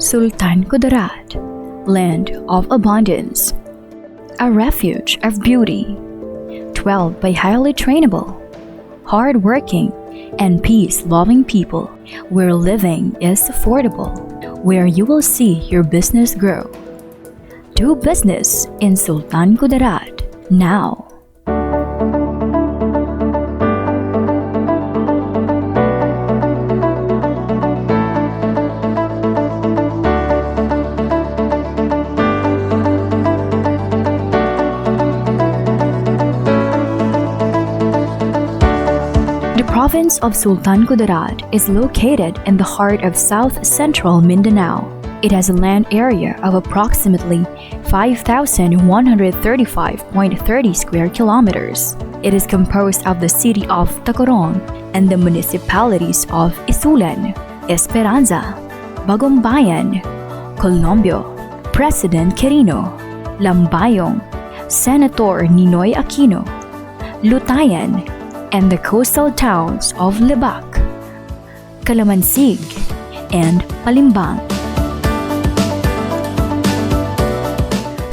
Sultan Kudarat, land of abundance, a refuge of beauty, dwelled by highly trainable, hard-working, and peace-loving people, where living is affordable, where you will see your business grow. Do business in Sultan Kudarat now. The province of Sultan Kudarat is located in the heart of south-central Mindanao. It has a land area of approximately 5,135.30 square kilometers. It is composed of the city of Tacloban and the municipalities of Isulan, Esperanza, Bagumbayan, Colombio, President Quirino, Lambayong, Senator Ninoy Aquino, Lutayan, and the coastal towns of Lebac, Calamansig, and Palimbang.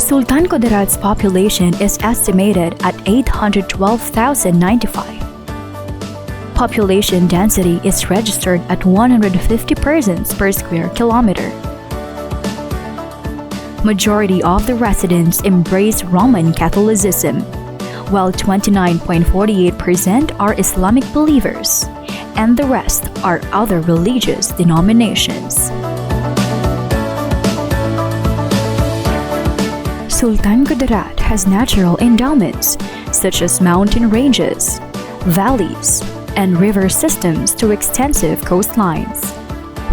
Sultan Kudarat's population is estimated at 812,095. Population density is registered at 150 persons per square kilometer. Majority of the residents embrace Roman Catholicism, while 29.48% are Islamic believers, and the rest are other religious denominations. Sultan Kudarat has natural endowments such as mountain ranges, valleys, and river systems to extensive coastlines.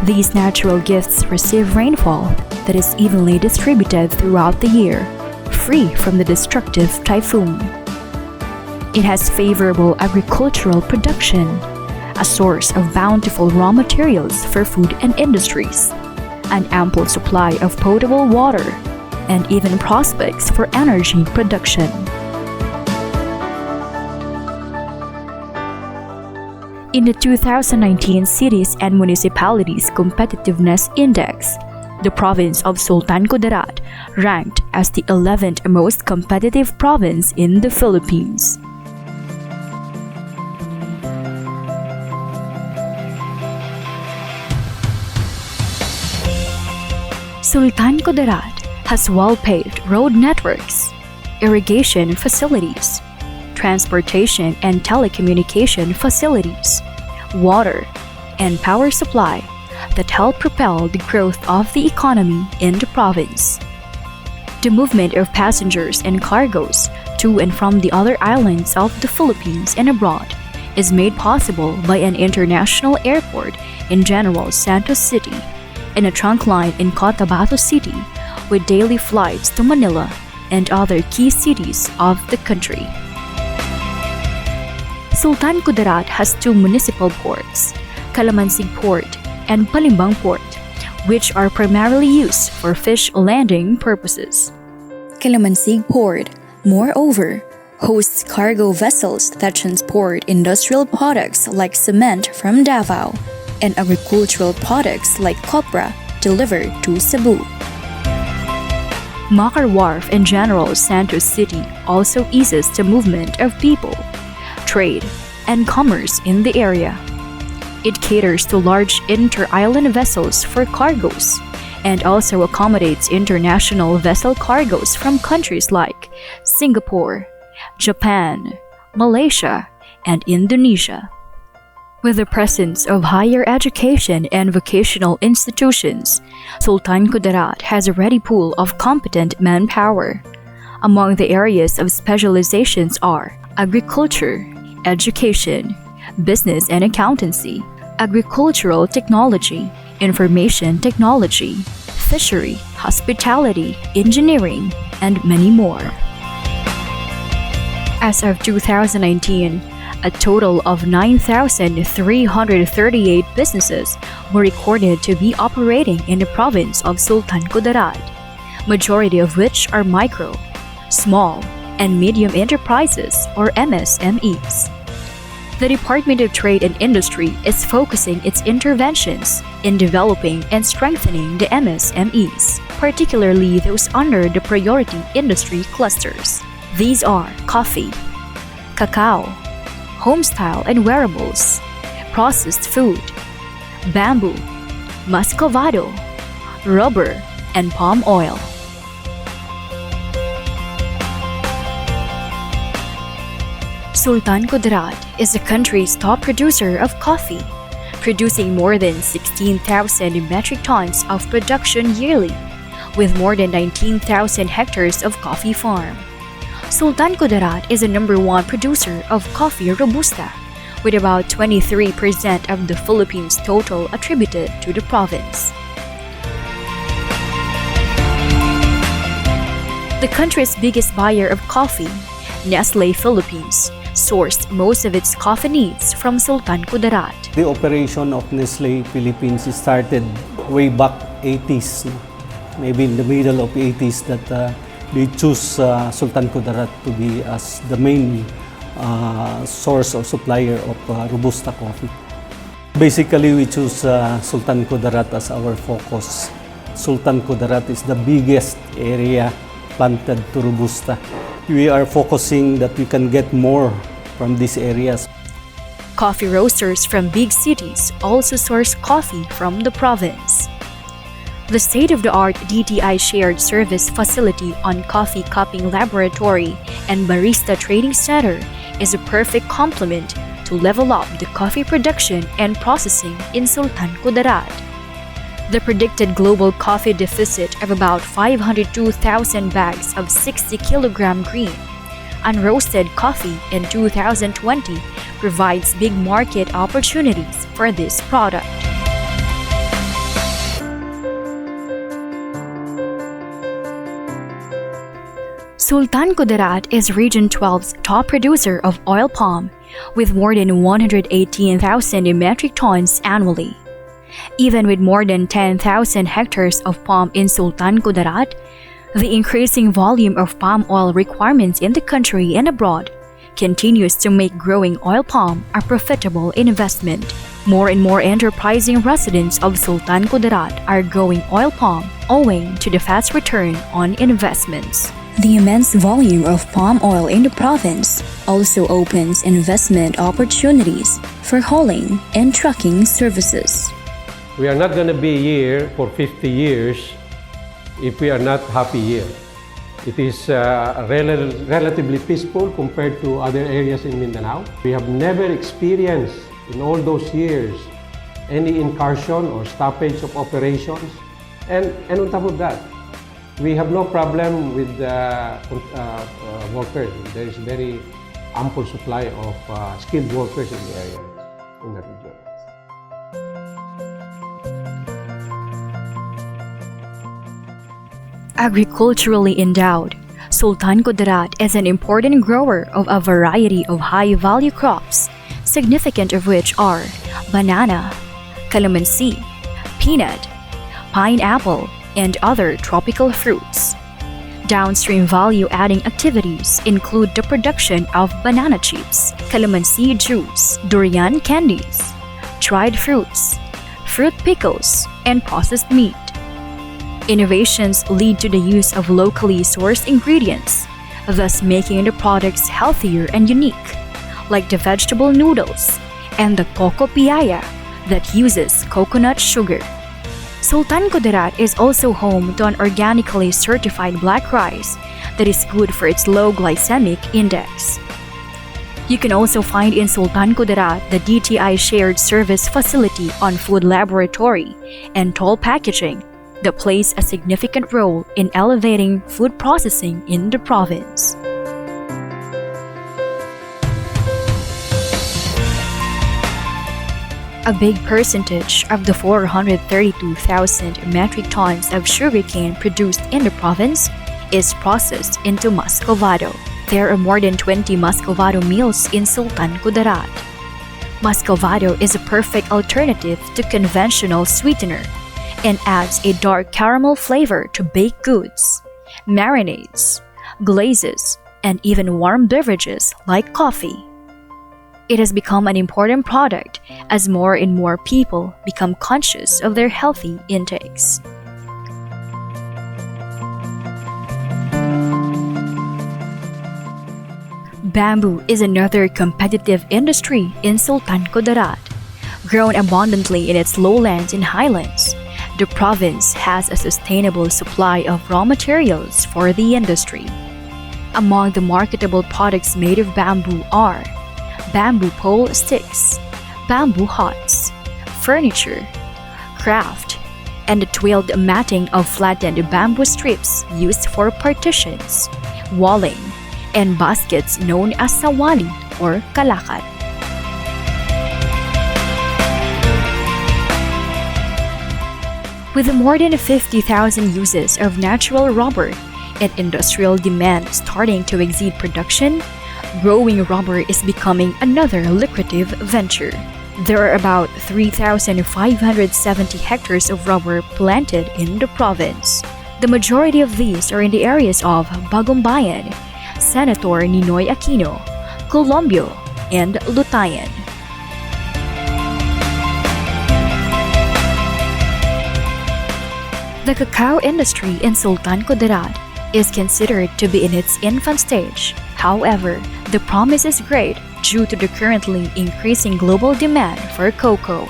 These natural gifts receive rainfall that is evenly distributed throughout the year, free from the destructive typhoon. It has favorable agricultural production, a source of bountiful raw materials for food and industries, an ample supply of potable water, and even prospects for energy production. In the 2019 Cities and Municipalities Competitiveness Index, the province of Sultan Kudarat ranked as the 11th most competitive province in the Philippines. Sultan Kudarat has well-paved road networks, irrigation facilities, transportation and telecommunication facilities, water, and power supply that help propel the growth of the economy in the province. The movement of passengers and cargoes to and from the other islands of the Philippines and abroad is made possible by an international airport in General Santos City and a trunk line in Cotabato City with daily flights to Manila and other key cities of the country. Sultan Kudarat has two municipal ports, Calamansig Port and Palimbang Port, which are primarily used for fish landing purposes. Calamansig Port, moreover, hosts cargo vessels that transport industrial products like cement from Davao and agricultural products like copra delivered to Cebu. Makar Wharf in General Santos City also eases the movement of people, trade, and commerce in the area. It caters to large inter-island vessels for cargoes and also accommodates international vessel cargoes from countries like Singapore, Japan, Malaysia, and Indonesia. With the presence of higher education and vocational institutions, Sultan Kudarat has a ready pool of competent manpower. Among the areas of specializations are agriculture, education, business and accountancy, agricultural technology, information technology, fishery, hospitality, engineering, and many more. As of 2019, a total of 9,338 businesses were recorded to be operating in the province of Sultan Kudarat, majority of which are micro, small, and medium enterprises or MSMEs. The Department of Trade and Industry is focusing its interventions in developing and strengthening the MSMEs, particularly those under the priority industry clusters. These are coffee, cacao, homestyle and wearables, processed food, bamboo, muscovado, rubber, and palm oil. Sultan Kudarat is the country's top producer of coffee, producing more than 16,000 metric tons of production yearly, with more than 19,000 hectares of coffee farm. Sultan Kudarat is the #1 producer of coffee Robusta, with about 23% of the Philippines' total attributed to the province. The country's biggest buyer of coffee, Nestle Philippines, sourced most of its coffee needs from Sultan Kudarat. The operation of Nestle Philippines started way back 80s, maybe in the middle of 80s, that they choose Sultan Kudarat to be as the main source or supplier of Robusta coffee. Basically, we choose Sultan Kudarat as our focus. Sultan Kudarat is the biggest area planted to Robusta. We are focusing that we can get more from these areas. Coffee roasters from big cities also source coffee from the province. The state-of-the-art DTI Shared Service Facility on Coffee Cupping Laboratory and Barista Trading Center is a perfect complement to level up the coffee production and processing in Sultan Kudarat. The predicted global coffee deficit of about 502,000 bags of 60-kilogram green, unroasted coffee in 2020 provides big market opportunities for this product. Sultan Kudarat is Region 12's top producer of oil palm, with more than 118,000 metric tons annually. Even with more than 10,000 hectares of palm in Sultan Kudarat, the increasing volume of palm oil requirements in the country and abroad continues to make growing oil palm a profitable investment. More and more enterprising residents of Sultan Kudarat are growing oil palm owing to the fast return on investments. The immense volume of palm oil in the province also opens investment opportunities for hauling and trucking services. We are not going to be here for 50 years if we are not happy here. It is relatively peaceful compared to other areas in Mindanao. We have never experienced in all those years any incursion or stoppage of operations. And on top of that, we have no problem with workers. There is very ample supply of skilled workers in the area, in the region. Agriculturally endowed, Sultan Kudarat is an important grower of a variety of high-value crops, significant of which are banana, calamansi, peanut, pineapple, and other tropical fruits. Downstream value-adding activities include the production of banana chips, calamansi juice, durian candies, dried fruits, fruit pickles, and processed meat. Innovations lead to the use of locally sourced ingredients, thus making the products healthier and unique, like the vegetable noodles and the coco piaya that uses coconut sugar. Sultan Kudarat is also home to an organically certified black rice that is good for its low glycemic index. You can also find in Sultan Kudarat the DTI Shared Service Facility on Food Laboratory and toll packaging that plays a significant role in elevating food processing in the province. A big percentage of the 432,000 metric tons of sugarcane produced in the province is processed into muscovado. There are more than 20 muscovado mills in Sultan Kudarat. Muscovado is a perfect alternative to conventional sweetener and adds a dark caramel flavor to baked goods, marinades, glazes, and even warm beverages like coffee. It has become an important product as more and more people become conscious of their healthy intakes. Bamboo is another competitive industry in Sultan Kudarat. Grown abundantly in its lowlands and highlands, the province has a sustainable supply of raw materials for the industry. Among the marketable products made of bamboo are bamboo pole sticks, bamboo huts, furniture, craft, and the twilled matting of flattened bamboo strips used for partitions, walling, and baskets known as sawali or kalakat. With more than 50,000 uses of natural rubber and industrial demand starting to exceed production, growing rubber is becoming another lucrative venture. There are about 3,570 hectares of rubber planted in the province. The majority of these are in the areas of Bagumbayan, Senator Ninoy Aquino, Colombio, and Lutayan. The cacao industry in Sultan Kudarat is considered to be in its infant stage. However, the promise is great due to the currently increasing global demand for cocoa.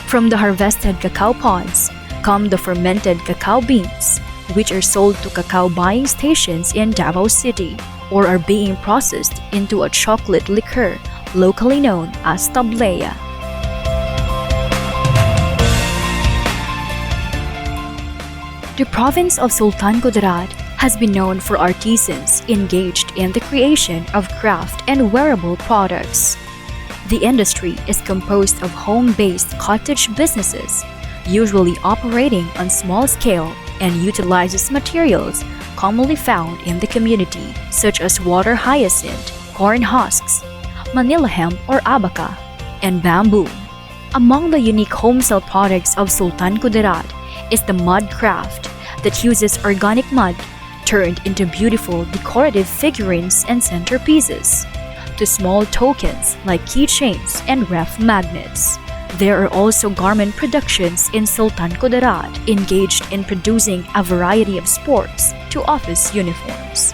From the harvested cacao pods come the fermented cacao beans, which are sold to cacao buying stations in Davao City or are being processed into a chocolate liqueur locally known as tablea. The province of Sultan Kudarat has been known for artisans engaged in the creation of craft and wearable products. The industry is composed of home-based cottage businesses, usually operating on small scale and utilizes materials commonly found in the community, such as water hyacinth, corn husks, Manila hemp or abaca, and bamboo. Among the unique home sale products of Sultan Kudarat is the mud craft that uses organic mud turned into beautiful decorative figurines and centerpieces, to small tokens like keychains and ref magnets. There are also garment productions in Sultan Kudarat engaged in producing a variety of sports to office uniforms.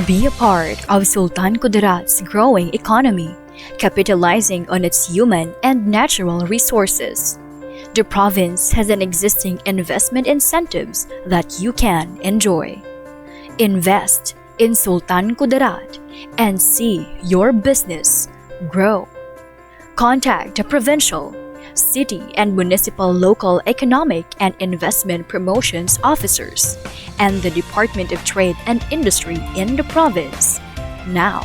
Be a part of Sultan Kudarat's growing economy, capitalizing on its human and natural resources. The province has an existing investment incentives that you can enjoy. Invest in Sultan Kudarat and see your business grow. Contact the provincial, city, and municipal local economic and investment promotions officers and the Department of Trade and Industry in the province now.